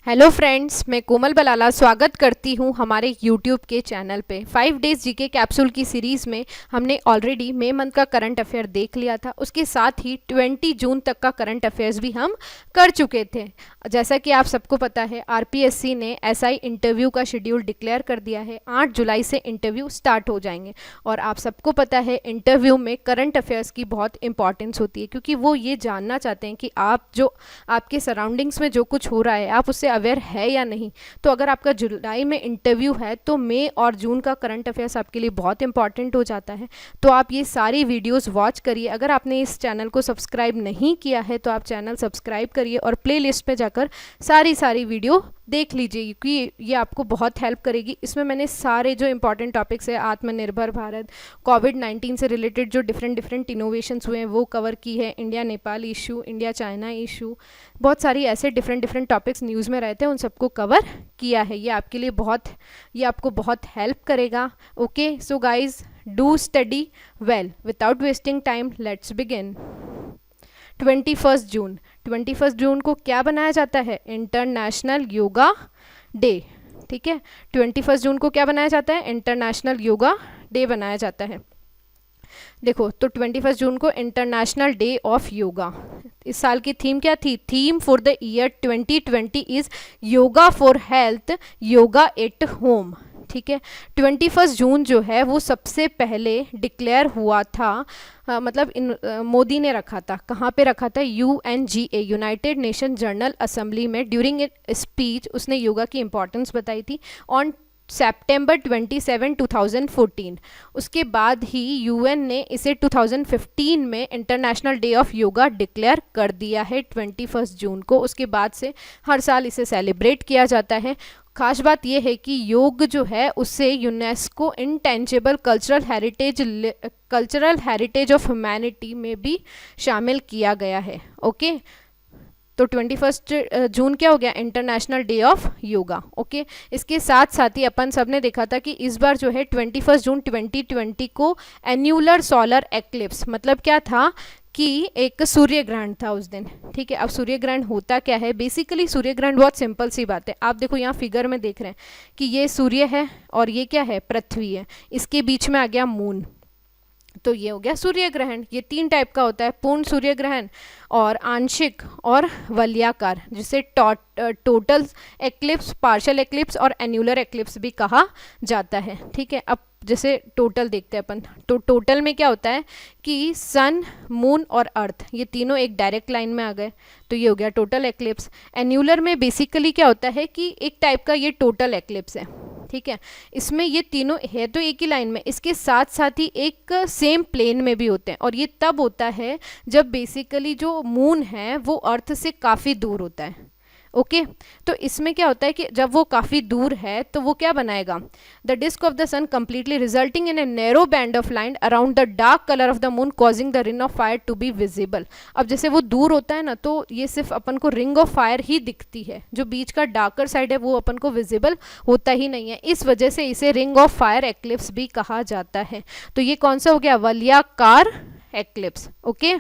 Hello friends, मैं कोमल बलाला स्वागत करती हूँ हमारे यूट्यूब के चैनल पे। 5 डेज़ जीके कैप्सूल की सीरीज़ में हमने ऑलरेडी मई मंथ का करंट अफेयर देख लिया था। उसके साथ ही 20 जून तक का करंट अफेयर्स भी हम कर चुके थे। जैसा कि आप सबको पता है, आरपीएससी ने एसआई इंटरव्यू का शेड्यूल डिक्लेयर कर दिया है। 8 जुलाई से इंटरव्यू स्टार्ट हो जाएंगे और आप सबको पता है इंटरव्यू में करंट अफेयर्स की बहुत इंपॉर्टेंस होती है, क्योंकि वो ये जानना चाहते हैं कि आप जो आपके सराउंडिंग्स में जो कुछ हो रहा है आप उससे अवेयर है या नहीं। तो अगर आपका जुलाई में इंटरव्यू है तो मई और जून का करंट अफेयर्स आपके लिए बहुत इंपॉर्टेंट हो जाता है। तो आप ये सारी वीडियोस वॉच करिए। अगर आपने इस चैनल को सब्सक्राइब नहीं किया है तो आप चैनल सब्सक्राइब करिए और प्लेलिस्ट में जाकर सारी वीडियो देख लीजिए, क्योंकि ये आपको बहुत हेल्प करेगी। इसमें मैंने सारे जो इंपॉर्टेंट टॉपिक्स है, आत्मनिर्भर भारत, कोविड-19 से रिलेटेड जो डिफरेंट इनोवेशंस हुए हैं वो कवर की है, India Nepal issue, India China issue, बहुत सारी ऐसे डिफरेंट टॉपिक्स न्यूज़ में रहते हैं, उन सबको कवर किया है। ये आपको बहुत हेल्प करेगा। Okay, so guys, do study well. Without wasting time, let's begin. 21 जून को क्या बनाया जाता है? International yoga day. ठीक है, 21 जून को क्या बनाया जाता है? इंटरनेशनल योगा डे बनाया जाता है। देखो, तो 21 जून को इंटरनेशनल डे ऑफ योगा। इस साल की थीम क्या थी? Theme for the year 2020 is yoga for health, yoga at home. ठीक है, 21 जून जो है वो सबसे पहले डिक्लेयर हुआ था, मोदी ने रखा था। कहाँ पे रखा था? UNGA, United nation general assembly में। ड्यूरिंग ए स्पीच उसने योगा की इंपॉर्टेंस बताई थी ऑन सितंबर 27, 2014। उसके बाद ही यूएन ने इसे 2015 में international day of yoga declare कर दिया है 21 जून को। उसके बाद से हर साल इसे सेलिब्रेट किया जाता है। खास बात यह है कि योग जो है उससे UNESCO intangible cultural heritage of humanity में भी शामिल किया गया है। ओके, तो 21 जून क्या हो गया? International day of yoga. Okay, इसके साथ साथ ही अपन सब ने देखा था कि इस बार जो है 21 जून 2020 को एन्यूलर सोलर एक्लिप्स, मतलब क्या था कि एक सूर्य ग्रहण था उस दिन। ठीक है, अब सूर्य ग्रहण होता क्या है? बेसिकली सूर्य ग्रहण बहुत सिंपल सी बात है। आप देखो, यहाँ फिगर में देख रहे हैं कि ये सूर्य है और ये क्या है? पृथ्वी है। इसके बीच में आ गया मून, तो ये हो गया सूर्य ग्रहण। ये 3 टाइप का होता है, पूर्ण सूर्य ग्रहण और आंशिक और वलयाकार, जिसे टोटल एक्लिप्स, पार्शियल एक्लिप्स और एन्यूलर एक्लिप्स भी कहा जाता है। ठीक है, अब जैसे टोटल देखते हैं अपन, तो टोटल में क्या होता है कि सन, मून और अर्थ, ये तीनों एक डायरेक्ट लाइन में आ गए, तो ये हो गया टोटल एक्लिप्स। एन्यूलर में बेसिकली क्या होता है कि एक टाइप का ये टोटल एक्लिप्स है। ठीक है, इसमें ये तीनों है तो एक ही लाइन में, इसके साथ साथ ही एक सेम प्लेन में भी होते हैं, और ये तब होता है जब बेसिकली जो मून है वो अर्थ से काफ़ी दूर होता है। ओके, तो इसमें क्या होता है कि जब वो काफ़ी दूर है तो वो क्या बनाएगा? The disc of the sun completely resulting in a narrow band of light around the dark colour of the moon causing the ring of fire to be visible. अब जैसे वो दूर होता है ना, तो ये सिर्फ अपन को रिंग ऑफ फायर ही दिखती है, जो बीच का डार्कर साइड है वो अपन को विजिबल होता ही नहीं है। इस वजह से इसे रिंग ऑफ फायर एक्लिप्स भी कहा जाता है। तो ये कौन सा हो गया? वलयाकार एक्लिप्स। ओके,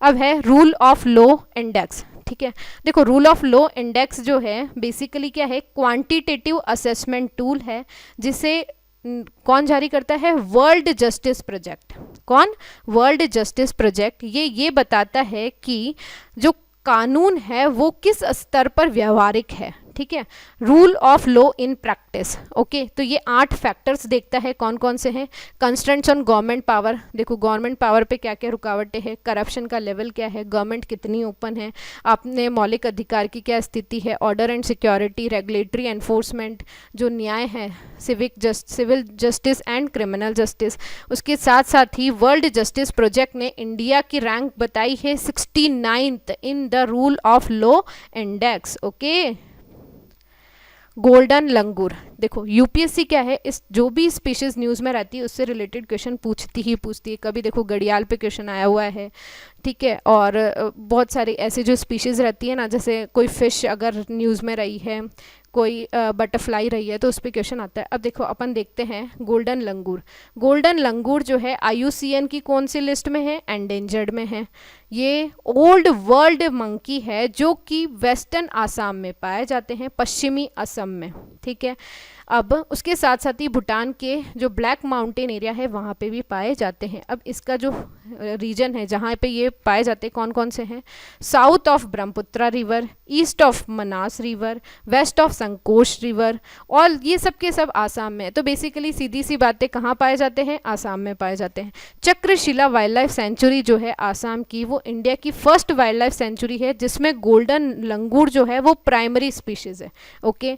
अब है रूल ऑफ लो इंडेक्स। ठीक है, देखो, रूल ऑफ लो इंडेक्स जो है बेसिकली क्या है? क्वांटिटेटिव असेसमेंट टूल है, जिसे कौन जारी करता है? World Justice Project. कौन? World Justice Project. ये बताता है कि जो कानून है वो किस स्तर पर व्यवहारिक है। ठीक है, rule of law in practice. Okay, तो ये 8 फैक्टर्स देखता है। कौन कौन से हैं? कंस्ट्रेंट्स ऑन गवर्नमेंट पावर, देखो गवर्नमेंट पावर पे क्या क्या रुकावटें हैं, करप्शन का लेवल क्या है, गवर्नमेंट कितनी ओपन है, अपने मौलिक अधिकार की क्या स्थिति है, order and security, regulatory enforcement, जो न्याय है, civil justice and criminal justice. उसके साथ साथ ही वर्ल्ड जस्टिस प्रोजेक्ट ने इंडिया की रैंक बताई है 69th in the rule of law index. Okay, golden langur, देखो यूपीएससी क्या है, इस जो भी स्पीशीज न्यूज़ में रहती है उससे रिलेटेड क्वेश्चन पूछती है। कभी देखो घड़ियाल पे क्वेश्चन आया हुआ है, ठीक है, और बहुत सारी ऐसे जो स्पीशीज़ रहती है ना, जैसे कोई फिश अगर न्यूज़ में रही है, कोई बटरफ्लाई रही है, तो उस पर क्वेश्चन आता है। अब देखो अपन देखते हैं गोल्डन लंगूर। गोल्डन लंगूर जो है IUCN की कौन सी लिस्ट में है? एंडेंजर्ड में है। ये ओल्ड वर्ल्ड मंकी है जो कि वेस्टर्न आसाम में पाए जाते हैं, पश्चिमी असम में, ठीक है। अब उसके साथ साथ ही भूटान के जो ब्लैक माउंटेन एरिया है वहाँ पे भी पाए जाते हैं। अब इसका जो रीजन है जहाँ पे ये पाए जाते हैं कौन कौन से हैं? South of Brahmaputra river, east of Manas river, west of Sankosh river, और ये सब के सब आसाम में है। तो बेसिकली सीधी सी बातें कहाँ पाए जाते हैं? आसाम में पाए जाते हैं। चक्रशिला वाइल्ड लाइफ सेंचुरी जो है आसाम की, वो इंडिया की फर्स्ट वाइल्ड लाइफ सेंचुरी है जिसमें गोल्डन लंगूर जो है वो प्राइमरी स्पीशीज है। ओके,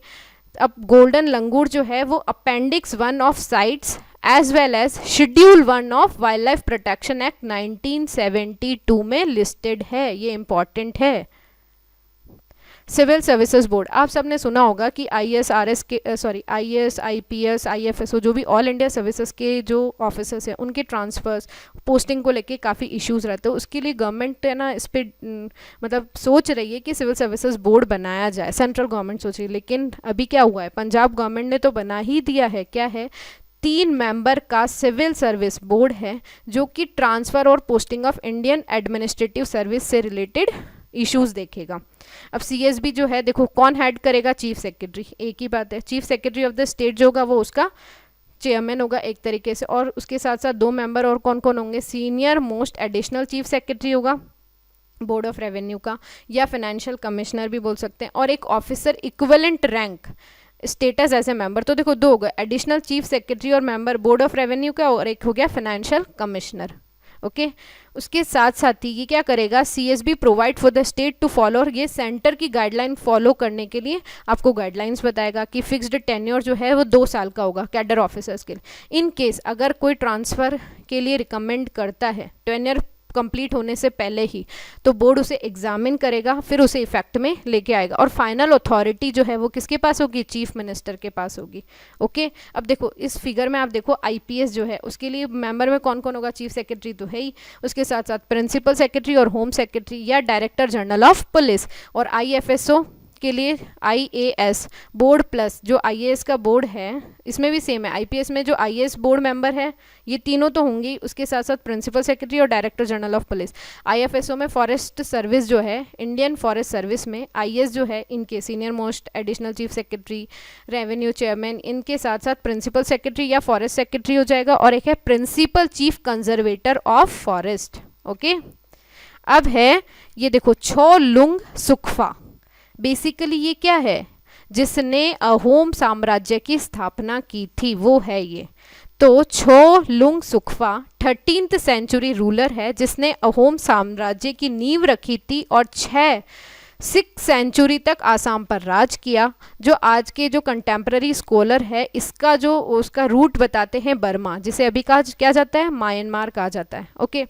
अब गोल्डन लंगूर जो है वो अपेंडिक्स 1 of CITES as well as schedule 1 of wildlife protection act 1972 में लिस्टेड है। ये इंपॉर्टेंट है। सिविल सर्विसेज बोर्ड, आप सबने सुना होगा कि IAS IPS IFSO जो भी ऑल इंडिया सर्विसेज के जो ऑफिसर्स हैं उनके ट्रांसफर्स पोस्टिंग को लेके काफ़ी इश्यूज रहते हैं। उसके लिए गवर्नमेंट है ना इस पर मतलब सोच रही है कि सिविल सर्विसेज बोर्ड बनाया जाए, सेंट्रल गवर्नमेंट सोच रही है। लेकिन अभी क्या हुआ है, पंजाब गवर्नमेंट ने तो बना ही दिया है। क्या है? 3 मेंबर का सिविल सर्विस बोर्ड है जो कि ट्रांसफ़र और posting of Indian administrative service से रिलेटेड इश्यूज देखेगा। अब CSB जो है देखो कौन हेड करेगा? Chief secretary. एक ही बात है, chief secretary of the state जो होगा वो उसका चेयरमैन होगा एक तरीके से, और उसके साथ साथ 2 मेंबर और कौन कौन होंगे? Senior most additional chief secretary होगा बोर्ड ऑफ रेवेन्यू का, या फाइनेंशियल कमिश्नर भी बोल सकते हैं, और एक officer equivalent rank status as a member. तो देखो 2 हो गए, एडिशनल चीफ सेक्रेटरी और मेंबर बोर्ड ऑफ रेवेन्यू का, और एक हो गया फाइनेंशियल कमिश्नर। ओके, उसके साथ साथ ही ये क्या करेगा? CSB provide for the state to follow, ये सेंटर की गाइडलाइन फॉलो करने के लिए आपको गाइडलाइंस बताएगा कि फिक्स्ड टेन्योर जो है वो 2 साल का होगा कैडर ऑफिसर्स के लिए। इन केस अगर कोई ट्रांसफ़र के लिए रिकमेंड करता है टेन्योर कंप्लीट होने से पहले ही, तो बोर्ड उसे एग्जामिन करेगा, फिर उसे इफेक्ट में लेके आएगा, और फाइनल अथॉरिटी जो है वो किसके पास होगी? चीफ मिनिस्टर के पास होगी। ओके, अब देखो इस फिगर में आप देखो IPS जो है उसके लिए मेंबर में कौन कौन होगा? चीफ सेक्रेटरी तो है ही, उसके साथ साथ प्रिंसिपल सेक्रेटरी और होम सेक्रेटरी या डायरेक्टर जनरल ऑफ पुलिस, और IFSO के लिए IAS बोर्ड प्लस जो IAS का बोर्ड है इसमें भी सेम है। IPS में जो IAS बोर्ड मेंबर है ये तीनों तो होंगे, उसके साथ साथ प्रिंसिपल सेक्रेटरी और director general of police. IFSO में फॉरेस्ट सर्विस जो है, इंडियन फॉरेस्ट सर्विस में IAS जो है इनके senior most additional chief secretary, revenue chairman, इनके साथ साथ प्रिंसिपल सेक्रेटरी या फॉरेस्ट सेक्रेटरी हो जाएगा, और एक है principal chief conservator of forest. Okay, अब है ये देखो छोलुंग सुक्फा। बेसिकली ये क्या है? जिसने अहोम साम्राज्य की स्थापना की थी वो है ये। तो छोलुंग सुक्फा 13th सेंचुरी रूलर है जिसने अहोम साम्राज्य की नींव रखी थी और 6th सेंचुरी तक आसाम पर राज किया। जो आज के जो कंटेम्प्रेरी स्कॉलर है इसका जो उसका रूट बताते हैं बर्मा, जिसे अभी कहा क्या जाता है? म्यांमार कहा जाता है। ओके,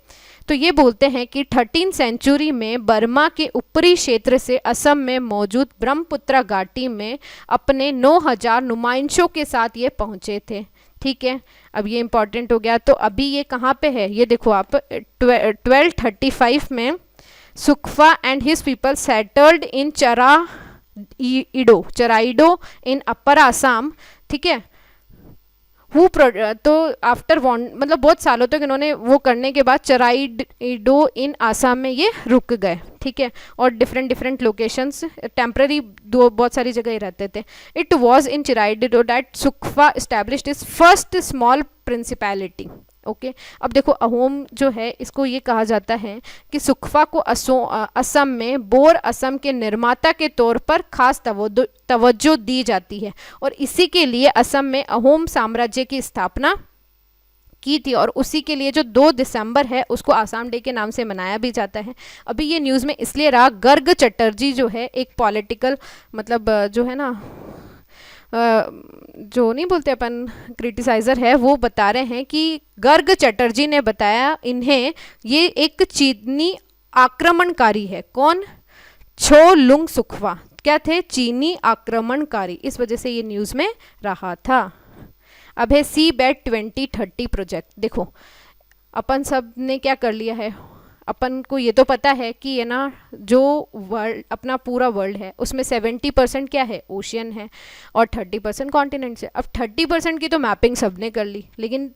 तो ये बोलते हैं कि 13th सेंचुरी में बर्मा के ऊपरी क्षेत्र से असम में मौजूद ब्रह्मपुत्रा घाटी में अपने 9000 नुमाइंशों के साथ ये पहुँचे थे। ठीक है, अब ये इंपॉर्टेंट हो गया। तो अभी ये कहाँ पे है? ये देखो आप 1235 में Sukaphaa and his people settled in Charaideo in upper Assam. ठीक है, तो आफ्टर मतलब बहुत सालों तक इन्होंने वो करने के बाद चराइडो इन आसाम में ये रुक गए। ठीक है, और डिफरेंट लोकेशंस टेम्पररी बहुत सारी जगह ही रहते थे। It was in Charaideo that Sukaphaa established his first small principality. Okay, अब देखो अहोम जो है इसको ये कहा जाता है कि सुक्फा को असम में बोर असम के निर्माता के तौर पर खास तवज्जो दी जाती है, और इसी के लिए असम में अहोम साम्राज्य की स्थापना की थी, और उसी के लिए जो 2 दिसंबर है उसको आसाम डे के नाम से मनाया भी जाता है। अभी ये न्यूज़ में इसलिए रहा, गर्ग चटर्जी जो है एक पॉलिटिकल मतलब जो है ना जो नहीं बोलते अपन क्रिटिसाइज़र है, वो बता रहे हैं कि गर्ग चटर्जी ने बताया इन्हें ये एक चीनी आक्रमणकारी है। कौन? छोलुंग सुक्फा। क्या थे, चीनी आक्रमणकारी, इस वजह से ये न्यूज़ में रहा था। अब है सीबेट 2030 प्रोजेक्ट। देखो अपन सब ने क्या कर लिया है, अपन को ये तो पता है कि ये ना जो वर्ल्ड, अपना पूरा वर्ल्ड है उसमें 70% क्या है, ओशियन है और 30% कॉन्टिनेंट्स है। अब 30% की तो मैपिंग सबने कर ली, लेकिन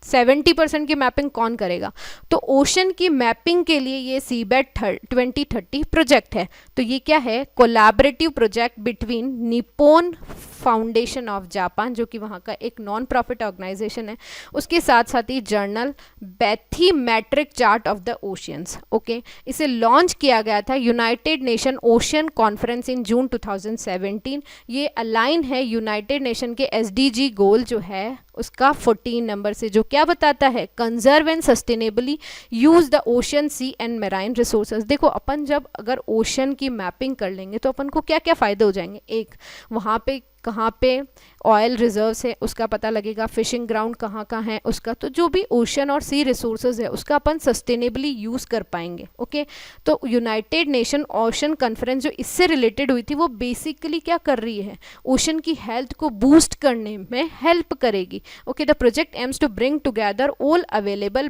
70% की मैपिंग कौन करेगा? तो ओशन की मैपिंग के लिए ये सीबेट 2030 प्रोजेक्ट है। तो ये क्या है, collaborative project between Nippon foundation of Japan, जो कि वहाँ का एक नॉन प्रॉफिट ऑर्गेनाइजेशन है, उसके साथ साथ ही general bathymetric chart of the oceans. Okay, इसे लॉन्च किया गया था United Nation Ocean Conference in June 2017। ये अलाइन है यूनाइटेड नेशन के एसडीजी गोल जो है उसका 14 नंबर से, जो क्या बताता है, conserve and sustainably use the ocean sea and marine resources. देखो अपन जब अगर ओशन की मैपिंग कर लेंगे तो अपन को क्या क्या फ़ायदे हो जाएंगे, एक वहाँ पे कहाँ पे ऑयल रिजर्व्स है उसका पता लगेगा, फिशिंग ग्राउंड कहाँ कहाँ है उसका, तो जो भी ओशन और सी रिसोर्सेज है उसका अपन सस्टेनेबली यूज़ कर पाएंगे। ओके, तो यूनाइटेड नेशन ओशन कॉन्फ्रेंस जो इससे रिलेटेड हुई थी वो बेसिकली क्या कर रही है, ओशन की हेल्थ को बूस्ट करने में हेल्प करेगी। Okay, the project aims to bring together all available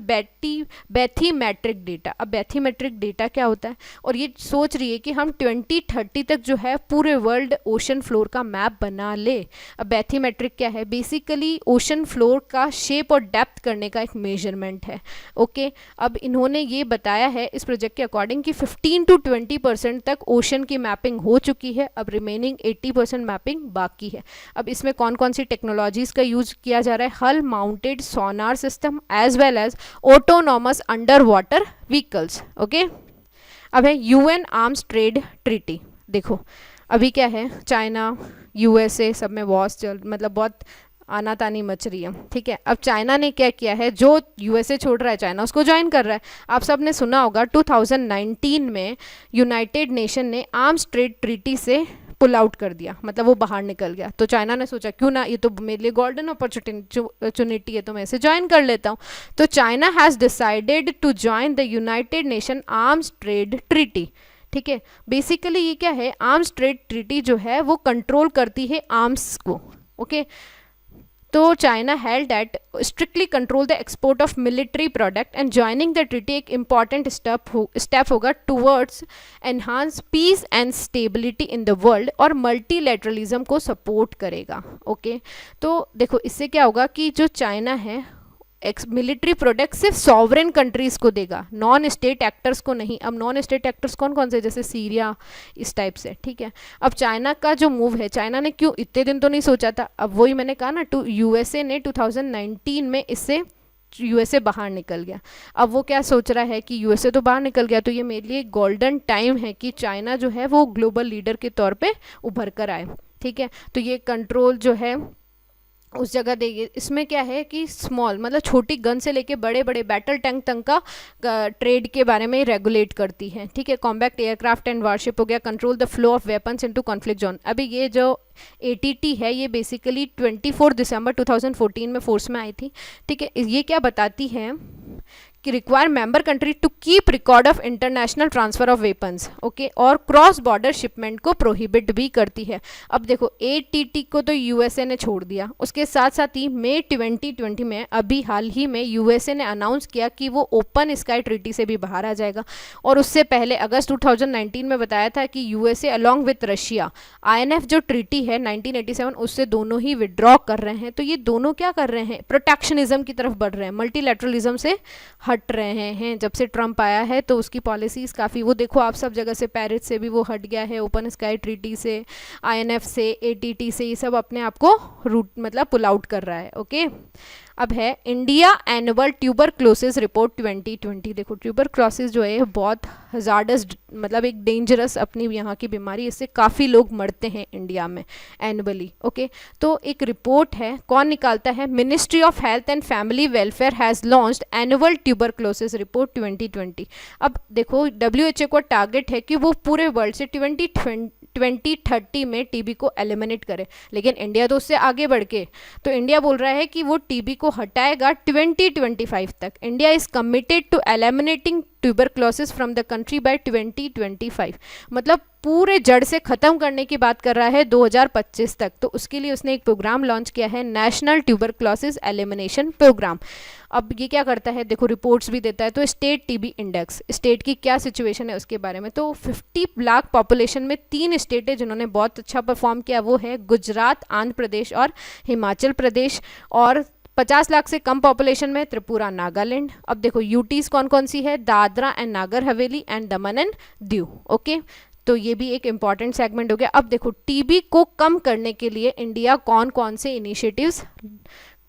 bathymetric data. अब बैथीमेट्रिक डेटा क्या होता है, और ये सोच रही है कि हम 2030 तक जो है पूरे वर्ल्ड ओशन फ्लोर का मैप बना ले। अब बैथीमेट्रिक क्या है, बेसिकली ओशन फ्लोर का शेप और डेप्थ करने का एक मेजरमेंट है। ओके, अब इन्होंने ये बताया है इस प्रोजेक्ट के अकॉर्डिंग कि 15 to 20% तक ओशन की मैपिंग हो चुकी है, अब रिमेनिंग 80% मैपिंग बाकी है। अब इसमें कौन कौन सी टेक्नोलॉजीज का यूज किया जा रहा है, hull mounted sonar system as well as autonomous underwater vehicles. Okay, अब है यूएन आर्म्स ट्रेड ट्रीटी। देखो अभी क्या है, चाइना यूएसए सब में वॉर्स चल, मतलब बहुत आनातानी मच रही है। ठीक है, अब चाइना ने क्या किया है, जो यूएसए छोड़ रहा है चाइना उसको ज्वाइन कर रहा है। आप सब ने सुना होगा 2019 में यूनाइटेड नेशन ने आर्म्स ट्रेड ट्रीटी से पुल आउट कर दिया, मतलब वो बाहर निकल गया। तो चाइना ने सोचा क्यों ना, ये तो मेरे लिए गोल्डन अपॉर्चुनिटी है, तो मैं इसे ज्वाइन कर लेता हूँ। तो China has decided to join the United Nation arms trade treaty. ठीक है, बेसिकली ये क्या है, आर्म्स ट्रेड ट्रीटी जो है वो कंट्रोल करती है आर्म्स को। ओके, तो China held that strictly control the export of military product and joining the treaty एक इंपॉर्टेंट स्टेप होगा towards enhance peace and stability in the world और मल्टीलैटरलिज्म को सपोर्ट करेगा। ओके, तो देखो इससे क्या होगा कि जो चाइना है मिलिट्री प्रोडक्ट सिर्फ सॉवरेन कंट्रीज को देगा, नॉन स्टेट एक्टर्स को नहीं। अब नॉन स्टेट एक्टर्स कौन कौन से, जैसे सीरिया, इस टाइप से। ठीक है, अब चाइना का जो मूव है, चाइना ने क्यों इतने दिन तो नहीं सोचा था, अब वही मैंने कहा ना, यूएसए ने 2019 में इससे यूएसए बाहर निकल गया। अब वो क्या सोच रहा है कि यूएसए तो बाहर निकल गया तो ये मेरे लिए गोल्डन टाइम है कि चाइना जो है वो ग्लोबल लीडर के तौर पे उभर कर आए। ठीक है, तो ये कंट्रोल जो है उस जगह देगी। इसमें क्या है कि स्मॉल मतलब छोटी गन से लेके बड़े बड़े बैटल टैंक तक का ट्रेड के बारे में रेगुलेट करती है। ठीक है, कॉम्बैक्ट एयरक्राफ्ट एंड वारशिप हो गया, control the flow of weapons into conflict zone. अभी ये जो ATT है ये बेसिकली 24 दिसंबर 2014 में फोर्स में आई थी। ठीक है, ये क्या बताती है कि require member country to keep record of international transfer of weapons. Okay, और क्रॉस बॉर्डर शिपमेंट को प्रोहिबिट भी करती है। अब देखो ATT को तो यूएसए ने छोड़ दिया, उसके साथ साथ ही मई 2020 में अभी हाल ही में यूएसए ने अनाउंस किया कि वो ओपन स्काई ट्रीटी से भी बाहर आ जाएगा। और उससे पहले अगस्त 2019 में बताया था कि USA along with Russia INF जो ट्रीटी है 1987 उससे दोनों ही विड्रॉ कर रहे हैं। तो ये दोनों क्या कर रहे हैं, प्रोटेक्शनिज्म की तरफ बढ़ रहे हैं, मल्टीलैटरलिज्म से हट रहे हैं। जब से ट्रंप आया है तो उसकी पॉलिसीज़ काफ़ी, वो देखो आप सब जगह से, पेरिस से भी वो हट गया है, ओपन स्काई ट्रीटी से, INF से, ATT से, ये सब अपने आप को रूट मतलब पुल आउट कर रहा है। ओके, अब है इंडिया एनुअल ट्यूबरक्लोसिस रिपोर्ट 2020। देखो ट्यूबरक्लोसिस जो है बहुत हजार्डस, मतलब एक डेंजरस अपनी यहाँ की बीमारी, इससे काफ़ी लोग मरते हैं इंडिया में एनुअली। ओके, तो एक रिपोर्ट है, कौन निकालता है, ministry of health and family welfare has launched annual tuberculosis report 2020। अब देखो WHO को टारगेट है कि वो पूरे वर्ल्ड से 2030 में टीबी को एलिमिनेट करे, लेकिन इंडिया तो उससे आगे बढ़ के, तो इंडिया बोल रहा है कि वो टीबी को हटाएगा 2025 तक। India is committed to eliminating tuberculosis from the country by 2025। मतलब पूरे जड़ से ख़त्म करने की बात कर रहा है 2025 तक। तो उसके लिए उसने एक प्रोग्राम लॉन्च किया है, नेशनल ट्यूबरक्लोसिस एलिमिनेशन प्रोग्राम। अब ये क्या करता है, देखो रिपोर्ट्स भी देता है। तो स्टेट टीबी इंडेक्स, स्टेट की क्या सिचुएशन है उसके बारे में। तो 50 लाख पॉपुलेशन में 3 स्टेट है जिन्होंने बहुत अच्छा परफॉर्म किया, वो है गुजरात, आंध्र प्रदेश और हिमाचल प्रदेश। और 50 लाख से कम पॉपुलेशन में त्रिपुरा, नागालैंड। अब देखो यूटीज कौन कौन सी है, Dadra and Nagar Haveli and Daman and Diu. Okay, तो ये भी एक इम्पॉर्टेंट सेगमेंट हो गया। अब देखो टीबी को कम करने के लिए इंडिया कौन कौन से इनिशिएटिव्स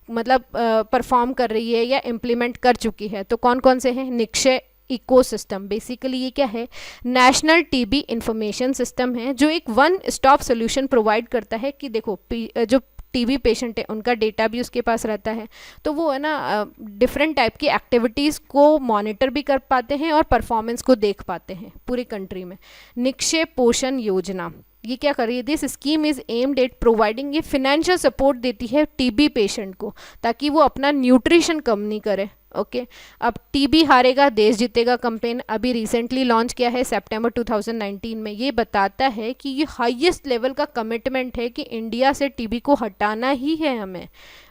मतलब परफॉर्म कर रही है या इम्प्लीमेंट कर चुकी है। तो कौन कौन से हैं, निक्षय इकोसिस्टम, बेसिकली ये क्या है, नेशनल टीबी इंफॉर्मेशन सिस्टम है जो एक वन स्टॉप सोल्यूशन प्रोवाइड करता है कि देखो जो टीबी पेशेंट है उनका डेटा भी उसके पास रहता है, तो वो है ना डिफरेंट टाइप की एक्टिविटीज़ को मॉनिटर भी कर पाते हैं और परफॉर्मेंस को देख पाते हैं पूरी कंट्री में। निक्षय पोषण योजना ये क्या कर रही है, this scheme is aimed at providing, ये फिनेंशियल सपोर्ट देती है टीबी पेशेंट को ताकि वो अपना न्यूट्रिशन कम नहीं करे। ओके, अब टीबी हारेगा देश जीतेगा कैंपेन अभी रिसेंटली लॉन्च किया है सितंबर 2019 में। ये बताता है कि ये हाईएस्ट लेवल का कमिटमेंट है कि इंडिया से टीबी को हटाना ही है हमें।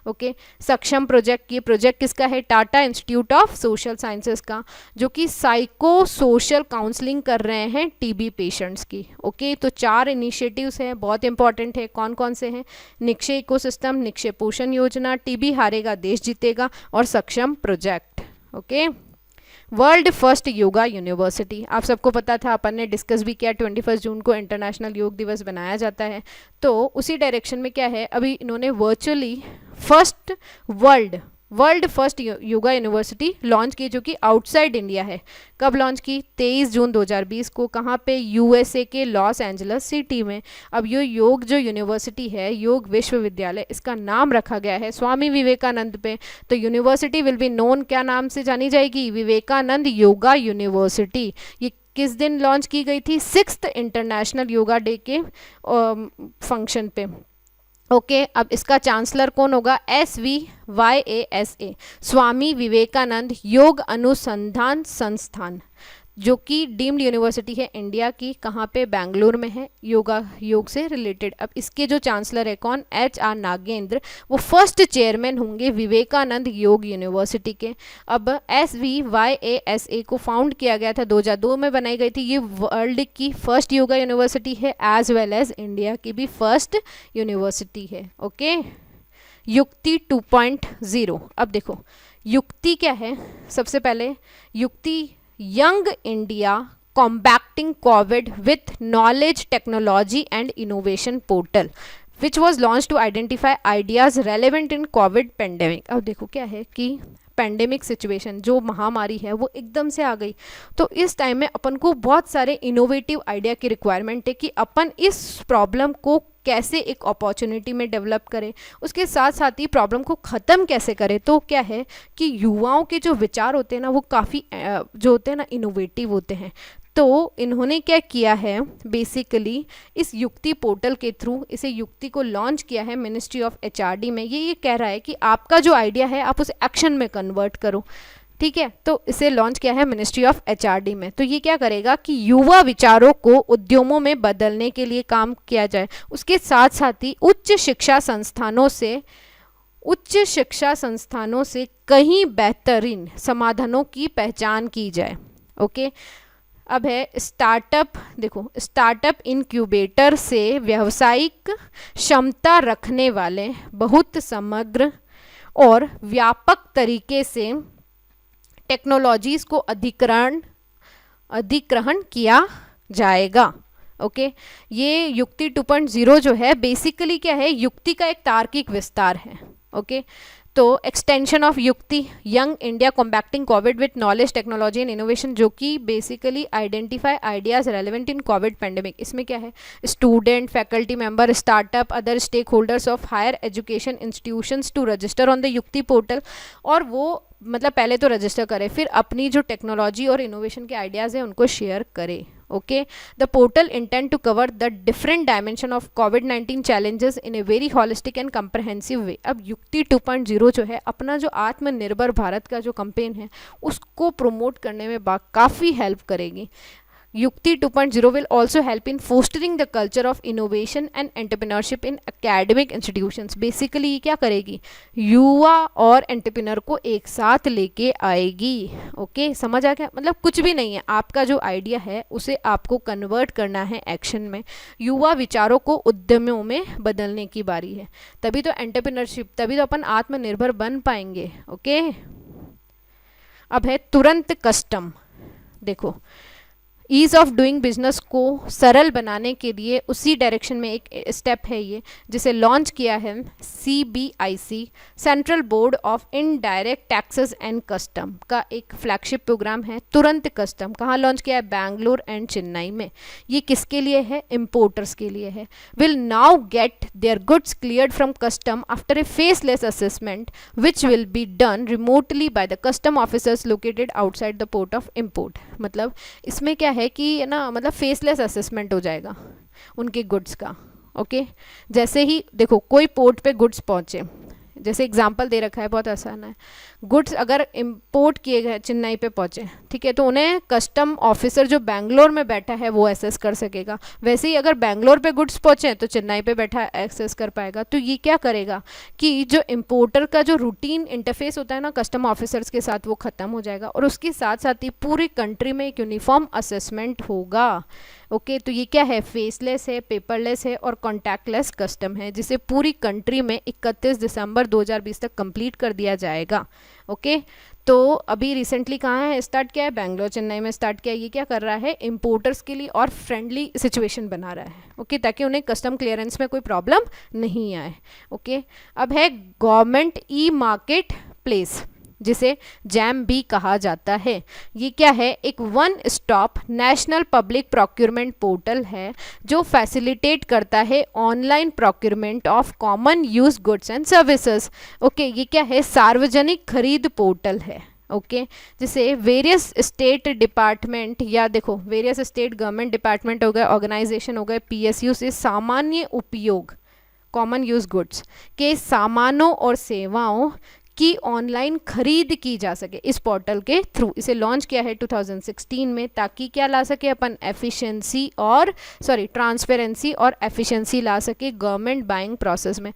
ओके, सक्षम प्रोजेक्ट, ये प्रोजेक्ट किसका है, Tata institute of social sciences का, जो कि साइको सोशल काउंसलिंग कर रहे हैं टीबी पेशेंट्स की। ओके, तो 4 इनिशिएटिव्स हैं, बहुत इंपॉर्टेंट है। कौन कौन से हैं, निक्षय इकोसिस्टम, निक्षय पोषण योजना, टीबी हारेगा देश जीतेगा और सक्षम project. Okay, world first yoga university, आप सबको पता था, अपन ने डिस्कस भी किया, 21 जून को इंटरनेशनल योग दिवस बनाया जाता है। तो उसी डायरेक्शन में क्या है, अभी इन्होंने virtually first world first yoga university launch की जो कि आउटसाइड इंडिया है। कब लॉन्च की, 23 जून 2020 को। कहाँ पे, यूएसए के लॉस एंजलस सिटी में। अब ये योग जो यूनिवर्सिटी है, योग विश्वविद्यालय, इसका नाम रखा गया है स्वामी विवेकानंद पे। तो यूनिवर्सिटी विल बी नोन, क्या नाम से जानी जाएगी, विवेकानंद योगा यूनिवर्सिटी। ये किस दिन लॉन्च की गई थी, 6th इंटरनेशनल योगा डे के फंक्शन पे। ओके, अब इसका चांसलर कौन होगा, SVYASA, स्वामी विवेकानंद योग अनुसंधान संस्थान, जो कि डीम्ड यूनिवर्सिटी है इंडिया की। कहाँ पे, बेंगलुरु में है, योग से रिलेटेड। अब इसके जो चांसलर है कौन, HR नागेंद्र, वो फर्स्ट चेयरमैन होंगे विवेकानंद योग यूनिवर्सिटी के। अब SVYASA को फाउंड किया गया था 2002 में बनाई गई थी। ये वर्ल्ड की फर्स्ट योगा यूनिवर्सिटी है एज वेल एज इंडिया की भी फर्स्ट यूनिवर्सिटी है। ओके, युक्ति 2.0। अब देखो युक्ति क्या है, सबसे पहले Yukti young India combating COVID with knowledge technology and innovation portal which was launch to identify ideas relevant in COVID pandemic. अब देखो क्या है कि पेंडेमिक सिचुएशन, जो महामारी है वो एकदम से आ गई, तो इस टाइम में अपन को बहुत सारे इनोवेटिव आइडिया की रिक्वायरमेंट है कि अपन इस प्रॉब्लम को कैसे एक अपॉर्चुनिटी में डेवलप करें, उसके साथ साथ ही प्रॉब्लम को ख़त्म कैसे करें। तो क्या है कि युवाओं के जो विचार होते हैं ना, वो काफ़ी जो होते हैं ना, इनोवेटिव होते हैं। तो इन्होंने क्या किया है, बेसिकली इस युक्ति पोर्टल के थ्रू इसे युक्ति को लॉन्च किया है मिनिस्ट्री ऑफ HRD में। ये कह रहा है कि आपका जो आइडिया है आप उसे एक्शन में कन्वर्ट करो, ठीक है। तो इसे लॉन्च किया है मिनिस्ट्री ऑफ HRD में। तो ये क्या करेगा कि युवा विचारों को उद्यमों में बदलने के लिए काम किया जाए, उसके साथ साथ ही उच्च शिक्षा संस्थानों से कहीं बेहतरीन समाधानों की पहचान की जाए। ओके, अब है स्टार्टअप। देखो, स्टार्टअप इनक्यूबेटर से व्यावसायिक क्षमता रखने वाले बहुत समग्र और व्यापक तरीके से टेक्नोलॉजीज को अधिग्रहण किया जाएगा। ओके, ये युक्ति 2.0 जो है बेसिकली क्या है, युक्ति का एक तार्किक विस्तार है। ओके, तो extension of Yukti young India combating COVID with knowledge technology and innovation, जो कि basically identify ideas relevant in COVID pandemic. इसमें क्या है, student, faculty member, startup, other stakeholders of higher education institutions to register on the Yukti portal. और वो मतलब पहले तो रजिस्टर करे, फिर अपनी जो टेक्नोलॉजी और इनोवेशन के आइडियाज़ हैं उनको शेयर करे। Okay, the portal intend to cover the different dimension of कोविड-19 challenges in a very holistic and comprehensive way. अब युक्ति 2.0 जो है अपना जो आत्मनिर्भर भारत का जो कैंपेन है उसको प्रमोट करने में काफ़ी हेल्प करेगी। युक्ति 2.0 will also help in fostering the culture of innovation and entrepreneurship in academic institutions. Basically ये क्या करेगी, युवा और एंटरप्रेन्योर को एक साथ लेके आएगी. ओके समझ आ गया. मतलब कुछ भी नहीं है, आपका जो आइडिया है उसे आपको कन्वर्ट करना है एक्शन में. युवा विचारों को उद्यमों में बदलने की बारी है. तभी तो एंटरप्रेन्योरशिप, तभी तो अपन आत्मनिर्भर बन पाएंगे. ओके अब है तुरंत कस्टम. देखो ईज़ ऑफ डूइंग बिजनेस को सरल बनाने के लिए उसी डायरेक्शन में एक स्टेप है ये, जिसे लॉन्च किया है CBIC, central board of indirect taxes and custom का एक फ्लैगशिप प्रोग्राम है तुरंत कस्टम. कहाँ लॉन्च किया है, बैंगलोर एंड चेन्नई में. ये किसके लिए है, इम्पोर्टर्स के लिए है. Will now get their goods cleared from custom after a faceless assessment which will be done remotely by the custom officers located outside the port of import. मतलब इसमें क्या है कि ना, मतलब फेसलेस असेसमेंट हो जाएगा उनके गुड्स का. ओके जैसे ही देखो कोई पोर्ट पे गुड्स पहुंचे, जैसे एग्जांपल दे रखा है, बहुत आसान है. गुड्स अगर इंपोर्ट किए गए चेन्नई पे पहुंचे, ठीक है, तो उन्हें कस्टम ऑफिसर जो बैंगलोर में बैठा है वो एसेस कर सकेगा. वैसे ही अगर बैंगलोर पे गुड्स पहुंचे तो चेन्नई पे बैठा एक्सेस कर पाएगा. तो ये क्या करेगा कि जो इंपोर्टर का जो रूटीन इंटरफेस होता है ना कस्टम ऑफिसर्स के साथ, वो ख़त्म हो जाएगा. और उसके साथ साथ ही पूरी कंट्री में एक यूनिफॉर्म असेसमेंट होगा. ओके तो ये क्या है, फेसलेस है, पेपरलेस है और कॉन्टैक्टलेस कस्टम है, जिसे पूरी कंट्री में 31 दिसंबर 2020 तक कंप्लीट कर दिया जाएगा. ओके तो अभी रिसेंटली कहाँ है स्टार्ट किया है, बैंगलोर चेन्नई में स्टार्ट किया है. ये क्या कर रहा है, इंपोर्टर्स के लिए और फ्रेंडली सिचुएशन बना रहा है. ओके ताकि उन्हें कस्टम क्लियरेंस में कोई प्रॉब्लम नहीं आए. ओके अब है गवर्नमेंट ई मार्केट प्लेस, जिसे जैम भी कहा जाता है. ये क्या है, एक one stop national public procurement portal है जो फैसिलिटेट करता है online procurement of common use goods and services. Okay ये क्या है, सार्वजनिक खरीद पोर्टल है. ओके जिसे वेरियस स्टेट डिपार्टमेंट या देखो वेरियस स्टेट गवर्नमेंट डिपार्टमेंट हो गए, ऑर्गेनाइजेशन हो गए, PSU से सामान्य उपयोग कॉमन यूज गुड्स के सामानों और सेवाओं की ऑनलाइन खरीद की जा सके इस पोर्टल के थ्रू. इसे लॉन्च किया है 2016 में, ताकि क्या ला सके अपन, एफिशिएंसी और ट्रांसपेरेंसी और एफिशिएंसी ला सके गवर्नमेंट बाइंग प्रोसेस में.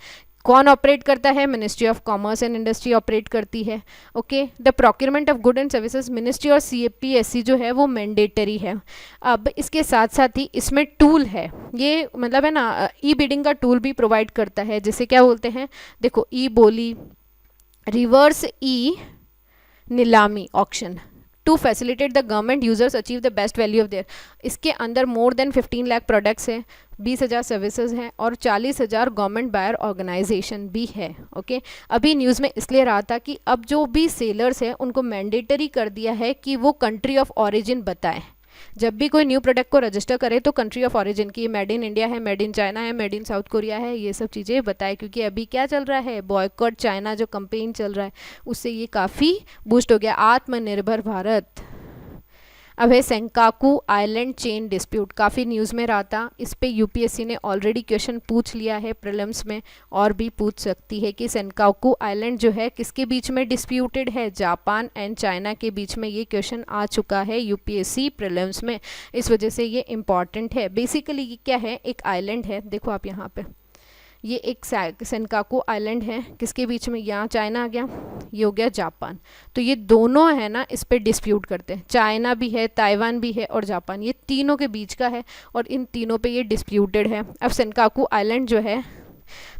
कौन ऑपरेट करता है, ministry of commerce and industry operate करती है. Okay the procurement of good and services ministry और CPSC जो है वो मैंडेटरी है. अब इसके साथ साथ ही इसमें टूल है, ये मतलब है ना ई बिडिंग का टूल भी प्रोवाइड करता है, जिसे क्या बोलते हैं, देखो ई बोली, रिवर्स ई नीलामी auction to facilitate the government users achieve the best value of their. इसके अंदर मोर देन 15 लाख प्रोडक्ट्स हैं, 20,000 सर्विसेज हैं और 40,000 गवर्नमेंट बायर ऑर्गेनाइजेशन भी है. ओके अभी न्यूज़ में इसलिए रहा था कि अब जो भी सेलर्स हैं उनको मैंडेटरी कर दिया है कि वो कंट्री ऑफ ऑरिजिन बताएं. जब भी कोई न्यू प्रोडक्ट को रजिस्टर करे तो कंट्री ऑफ ऑरिजिन की, मेड इन इंडिया है, मेड इन चाइना है, मेड इन साउथ कोरिया है, ये सब चीज़ें बताए. क्योंकि अभी क्या चल रहा है, बॉयकॉट चाइना जो कैंपेन चल रहा है, उससे ये काफ़ी बूस्ट हो गया, आत्मनिर्भर भारत. अब है सेंकाकू आइलैंड चेन डिस्प्यूट, काफ़ी न्यूज़ में रहा था. इस पे UPSC ने ऑलरेडी क्वेश्चन पूछ लिया है प्रीलिम्स में, और भी पूछ सकती है कि सेंकाकू आइलैंड जो है किसके बीच में डिस्प्यूटेड है, जापान एंड चाइना के बीच में. ये क्वेश्चन आ चुका है UPSC प्रीलिम्स में, इस वजह से ये इम्पॉर्टेंट है. बेसिकली ये क्या है, एक आइलैंड है, देखो आप यहाँ पे, ये एक सेंकाकू आइलैंड है, किसके बीच में, यहाँ चाइना आ गया, ये हो गया जापान. तो ये दोनों है ना इस पे डिस्प्यूट करते हैं, चाइना भी है, ताइवान भी है और जापान, ये तीनों के बीच का है और इन तीनों पे ये डिस्प्यूटेड है. अब सेंकाकू आइलैंड जो है,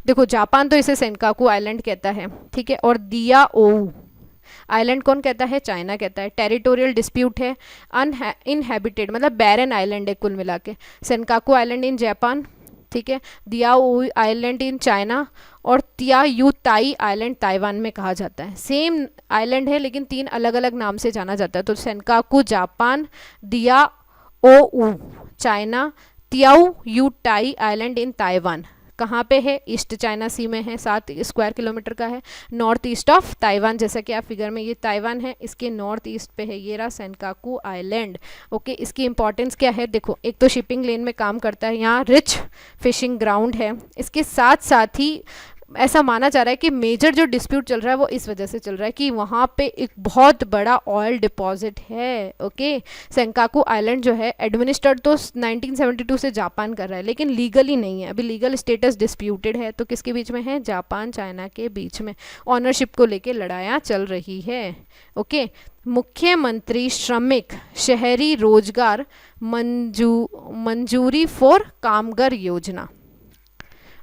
देखो जापान तो इसे सेंकाकू आइलैंड कहता है, ठीक है, और दियाओऊ आइलैंड कौन कहता है, चाइना कहता है. टेरिटोरियल डिस्प्यूट है, इनहैबिटेड मतलब बैरन आइलैंड है कुल मिला के. सेंकाकू आइलैंड इन जापान, ठीक है, दियाओई आइलैंड इन चाइना और तियायुताई आइलैंड ताइवान में कहा जाता है. सेम आइलैंड है लेकिन 3 अलग अलग नाम से जाना जाता है. तो Senkaku Japan, Diaoyu China, Tiaoyutai island in Taiwan कहाँ पे है, ईस्ट चाइना सी में है, 7 स्क्वायर किलोमीटर का है, नॉर्थ ईस्ट ऑफ ताइवान. जैसा कि आप फिगर में, ये ताइवान है, इसके नॉर्थ ईस्ट पे है, ये रहा सेंकाकू आइलैंड. ओके इसकी इंपॉर्टेंस क्या है, देखो एक तो शिपिंग लेन में काम करता है, यहाँ रिच फिशिंग ग्राउंड है, इसके साथ साथ ही ऐसा माना जा रहा है कि मेजर जो डिस्प्यूट चल रहा है वो इस वजह से चल रहा है कि वहाँ पे एक बहुत बड़ा ऑयल डिपॉजिट है। ओके, सेंकाकू आइलैंड जो है एडमिनिस्ट्रेट तो 1972 से जापान कर रहा है, लेकिन लीगली नहीं है, अभी लीगल स्टेटस डिस्प्यूटेड है। तो किसके बीच में है? जापान चाइना के बीच में ऑनरशिप को लेके लड़ाइयाँ चल रही है। ओके, मुख्यमंत्री श्रमिक शहरी रोजगार मंजूरी फॉर कामगार योजना।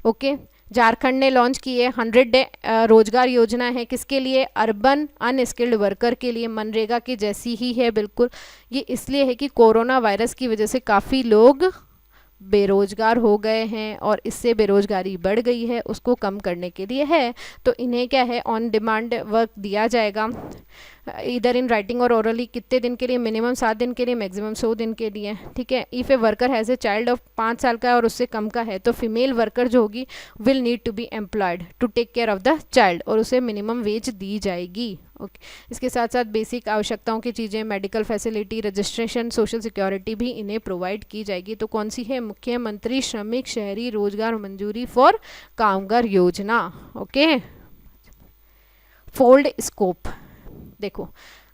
ओके, झारखंड ने लॉन्च की है 100 डे रोजगार योजना है। किसके लिए? अर्बन अनस्किल्ड वर्कर के लिए। मनरेगा की जैसी ही है बिल्कुल। ये इसलिए है कि कोरोना वायरस की वजह से काफ़ी लोग बेरोजगार हो गए हैं और इससे बेरोजगारी बढ़ गई है, उसको कम करने के लिए है। तो इन्हें क्या है, ऑन डिमांड वर्क दिया जाएगा, इधर इन राइटिंग और ओरली। कितने दिन के लिए? मिनिमम 7 दिन के लिए, मैक्सिमम 100 दिन के लिए। ठीक है, if a worker has a child of 5 साल का है और उससे कम का है तो फीमेल वर्कर जो होगी will need to be employed to take care of the child, और उसे मिनिमम वेज दी जाएगी। ओके, इसके साथ साथ बेसिक आवश्यकताओं की चीज़ें, medical facility, registration, social security भी इन्हें प्रोवाइड की जाएगी। तो कौन सी है? मुख्यमंत्री श्रमिक शहरी रोजगार मंजूरी फॉर कामगार योजना। ओके, फोल्ड स्कोप देखो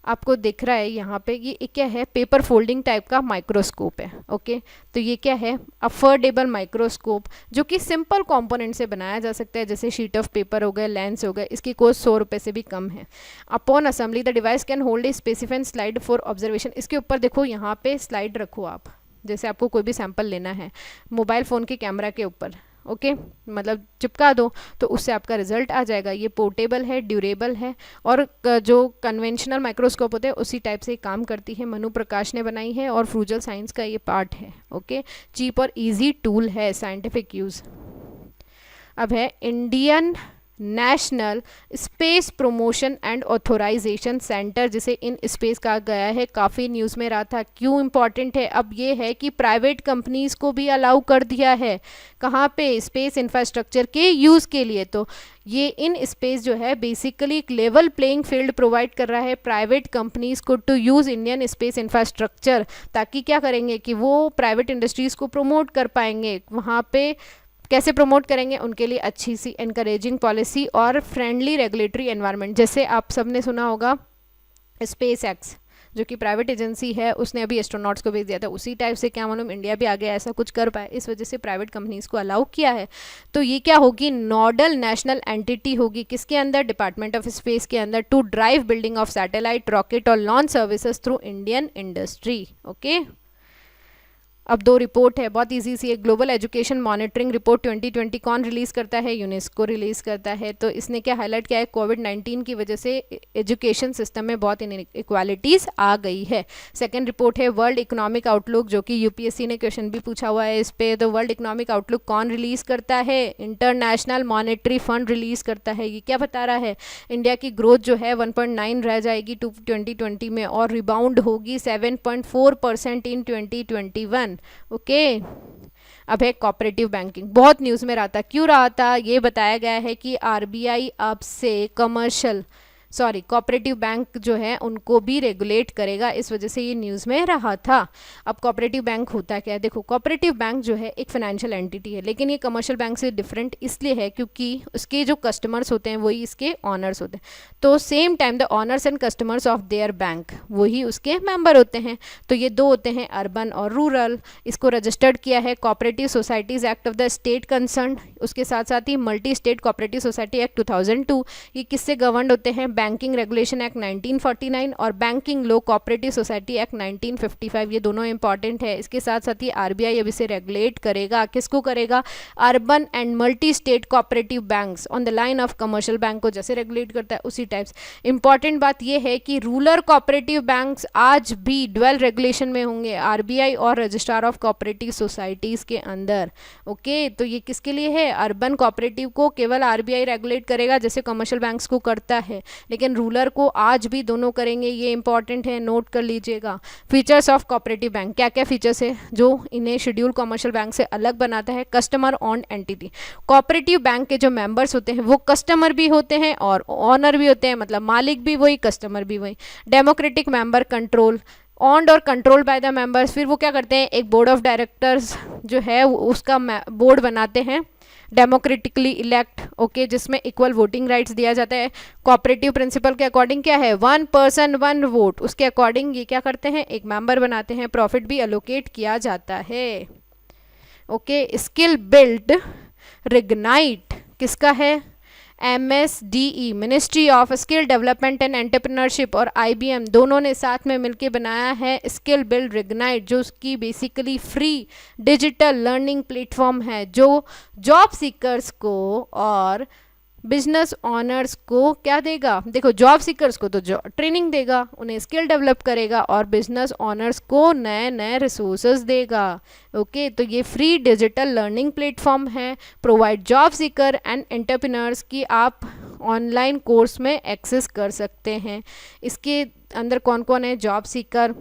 आपको दिख रहा है यहाँ पे, ये क्या है? पेपर फोल्डिंग टाइप का माइक्रोस्कोप है। ओके, तो ये क्या है? अफोर्डेबल माइक्रोस्कोप, जो कि सिंपल कंपोनेंट से बनाया जा सकता है, जैसे शीट ऑफ पेपर हो गए, लेंस हो गए। इसकी कॉस्ट 100 रुपये से भी कम है। Upon assembly the device can hold a specified slide for observation. इसके ऊपर देखो यहाँ पे स्लाइड रखो आप, जैसे आपको कोई भी सैंपल लेना है मोबाइल फ़ोन के कैमरा के ऊपर। ओके, मतलब चिपका दो तो उससे आपका रिजल्ट आ जाएगा। ये पोर्टेबल है, ड्यूरेबल है, और जो कन्वेंशनल माइक्रोस्कोप होते हैं उसी टाइप से काम करती है। मनु प्रकाश ने बनाई है और फ्रूजल साइंस का ये पार्ट है। ओके, चीप और इजी टूल है, साइंटिफिक यूज़। अब है Indian national space promotion and authorisation centre, जिसे इन स्पेस कहा गया है। काफ़ी न्यूज़ में रहा था, क्यों इम्पॉर्टेंट है? अब ये है कि प्राइवेट कंपनीज को भी अलाउ कर दिया है। कहाँ पे? स्पेस इंफ्रास्ट्रक्चर के यूज़ के लिए। तो ये इन स्पेस जो है बेसिकली एक लेवल प्लेइंग फील्ड प्रोवाइड कर रहा है प्राइवेट कंपनीज को to use Indian space infrastructure, ताकि क्या करेंगे कि वो प्राइवेट इंडस्ट्रीज़ को प्रमोट कर पाएंगे। वहाँ पे कैसे प्रमोट करेंगे? उनके लिए अच्छी सी एनकरेजिंग पॉलिसी और फ्रेंडली रेगुलेटरी एनवायरनमेंट। जैसे आप सबने सुना होगा स्पेस एक्स, जो कि प्राइवेट एजेंसी है, उसने अभी एस्ट्रोनॉट्स को भेज दिया था। उसी टाइप से क्या मालूम इंडिया भी आगे ऐसा कुछ कर पाए, इस वजह से प्राइवेट कंपनीज को अलाउ किया है। तो ये क्या होगी? नोडल नेशनल एंटिटी होगी। किसके अंदर? डिपार्टमेंट ऑफ स्पेस के अंदर, to drive building of satellite, rocket और launch services through Indian industry. Okay, अब 2 रिपोर्ट है, बहुत इजी सी है। ग्लोबल एजुकेशन मॉनिटरिंग रिपोर्ट 2020 कौन रिलीज़ करता है? यूनेस्को रिलीज़ करता है। तो इसने क्या हाईलाइट किया है? कोविड-19 की वजह से एजुकेशन सिस्टम में बहुत इनइक्वालिटीज़ आ गई है। सेकंड रिपोर्ट है वर्ल्ड इकोनॉमिक आउटलुक, जो कि यूपीएससी ने क्वेश्चन भी पूछा हुआ है इस पे। तो वर्ल्ड इकोनॉमिक आउटलुक कौन रिलीज़ करता है? इंटरनेशनल मॉनेटरी फंड रिलीज़ करता है। ये क्या बता रहा है? इंडिया की ग्रोथ जो है 1.9 रह जाएगी 2020 में, और रिबाउंड होगी 7.4% इन 2021। ओके, अब है कोऑपरेटिव बैंकिंग। बहुत न्यूज़ में रहा था, क्यों रहा था? ये बताया गया है कि आरबीआई अब से कोऑपरेटिव बैंक जो है उनको भी रेगुलेट करेगा, इस वजह से ये न्यूज़ में रहा था। अब कोऑपरेटिव बैंक होता क्या है? देखो, कोऑपरेटिव बैंक जो है एक फाइनेंशियल एंटिटी है, लेकिन ये कमर्शियल बैंक से डिफरेंट इसलिए है क्योंकि उसके जो कस्टमर्स होते हैं वही इसके ऑनर्स होते हैं। तो same time the honours and customers of their bank वही उसके मेंबर होते हैं। तो ये 2 होते हैं, अर्बन और रूरल। इसको रजिस्टर्ड किया है cooperative societies act of the state concern, उसके साथ साथ ही multi state cooperative society act 2002। ये किससे गवर्नड होते हैं? बैंकिंग रेगुलेशन एक्ट 1949 और बैंकिंग लो कोऑपरेटिव सोसाइटी एक्ट 1955। ये दोनों इंपॉर्टेंट है। इसके साथ साथ ही आरबीआई अब इसे रेगुलेट करेगा। किसको करेगा? Urban and multi state cooperative banks on the line of commercial bank को जैसे रेगुलेट करता है उसी टाइप्स। इंपॉर्टेंट बात यह है कि रूरल कोऑपरेटिव बैंक्स आज भी ड्वेल रेगुलेशन में होंगे, आरबीआई और रजिस्ट्रार ऑफ कोऑपरेटिव सोसाइटीज़ के अंदर। ओके, तो ये किसके लिए है? अर्बन कोऑपरेटिव को केवल आरबीआई रेगुलेट करेगा जैसे कमर्शियल बैंक्स को करता है, लेकिन रूरल को आज भी दोनों करेंगे। ये इंपॉर्टेंट है, नोट कर लीजिएगा। फीचर्स ऑफ कोऑपरेटिव बैंक, क्या क्या फीचर्स है जो इन्हें शेड्यूल कमर्शियल बैंक से अलग बनाता है? Customer on entity, cooperative bank के जो मेंबर्स होते हैं वो कस्टमर भी होते हैं और ऑनर भी होते हैं, मतलब मालिक भी वही, कस्टमर भी वही। डेमोक्रेटिक मेंबर कंट्रोल, ऑन्ड और कंट्रोल बाय द मेंबर्स। फिर वो क्या करते हैं? एक बोर्ड ऑफ डायरेक्टर्स जो है उसका बोर्ड बनाते हैं डेमोक्रेटिकली इलेक्ट, ओके, जिसमें इक्वल वोटिंग राइट्स दिया जाता है। कोऑपरेटिव प्रिंसिपल के अकॉर्डिंग क्या है, 1 पर्सन 1 वोट, उसके अकॉर्डिंग ये क्या करते हैं, एक मेंबर बनाते हैं, प्रॉफिट भी एलोकेट किया जाता है। ओके, स्किल बिल्ड रिग्नाइट किसका है, MSDE, ministry of skill development and entrepreneurship और IBM दोनों ने साथ में मिलकर बनाया है स्किल बिल्ड रिग्नाइट, जो उसकी basically free digital learning platform है, जो जॉब सीकर्स को और बिजनेस ऑनर्स को क्या देगा, देखो जॉब सीकर्स को तो ट्रेनिंग देगा, उन्हें स्किल डेवलप करेगा, और बिजनेस ऑनर्स को नए नए रिसोर्सेज देगा। ओके, तो ये फ्री डिजिटल लर्निंग प्लेटफॉर्म है, provide job seeker and entrepreneurs की आप ऑनलाइन कोर्स में एक्सेस कर सकते हैं। इसके अंदर कौन कौन है, job seeker,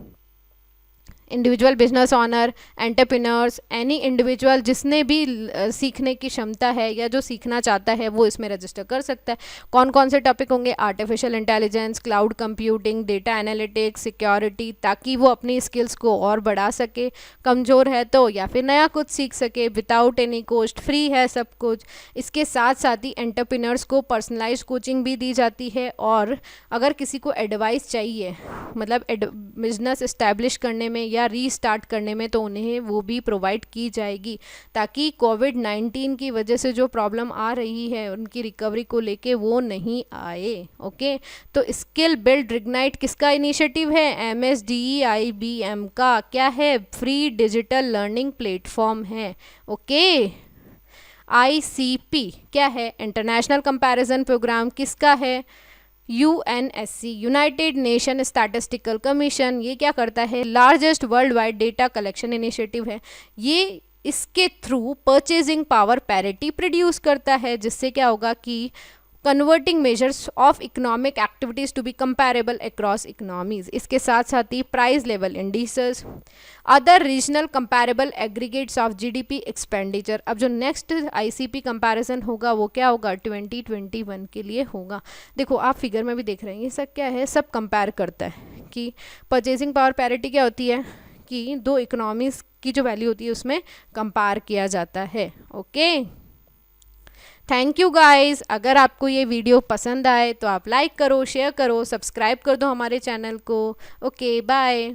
individual business honour, entrepreneurs, any individual जिसने भी सीखने की क्षमता है या जो सीखना चाहता है वो इसमें रजिस्टर कर सकता है। कौन कौन से टॉपिक होंगे, artificial intelligence, cloud computing, data analytics, security, ताकि वो अपनी स्किल्स को और बढ़ा सके, कमज़ोर है तो, या फिर नया कुछ सीख सके विदाउट एनी कॉस्ट, फ्री है सब कुछ। इसके साथ साथ ही एंटरप्रेन्योर्स को पर्सनलाइज कोचिंग भी दी जाती है, और अगर किसी को एडवाइस चाहिए, मतलब बिजनेस इस्टेब्लिश करने में या रीस्टार्ट करने में, तो उन्हें वो भी प्रोवाइड की जाएगी, ताकि कोविड-19 की वजह से जो प्रॉब्लम आ रही है उनकी रिकवरी को लेके वो नहीं आए। ओके, तो स्किल बिल्ड रिग्नाइट किसका इनिशिएटिव है, MSDE IBM का क्या है, फ्री डिजिटल लर्निंग प्लेटफॉर्म है। ओके, ICP क्या है, इंटरनेशनल कंपैरिजन प्रोग्राम किसका है, UNSC, United Nation statistical commission, ये क्या करता है, largest worldwide data collection initiative है। ये इसके through purchasing power parity produce करता है, जिससे क्या होगा कि converting measures of economic activities to be comparable across economies. इसके साथ साथ ही price level indices, other regional comparable aggregates of GDP expenditure. अब जो नेक्स्ट ICP कंपैरिजन होगा वो क्या होगा, 2021 के लिए होगा। देखो आप फिगर में भी देख रहे हैं, ये सब क्या है, सब कंपेयर करता है कि परचेजिंग पावर पैरिटी क्या होती है, कि दो इकोनॉमीज की जो वैल्यू होती है उसमें कंपेयर किया जाता है। Okay, thank you guys. अगर आपको ये वीडियो पसंद आए तो आप लाइक करो, शेयर करो, सब्सक्राइब कर दो हमारे चैनल को। Okay, bye.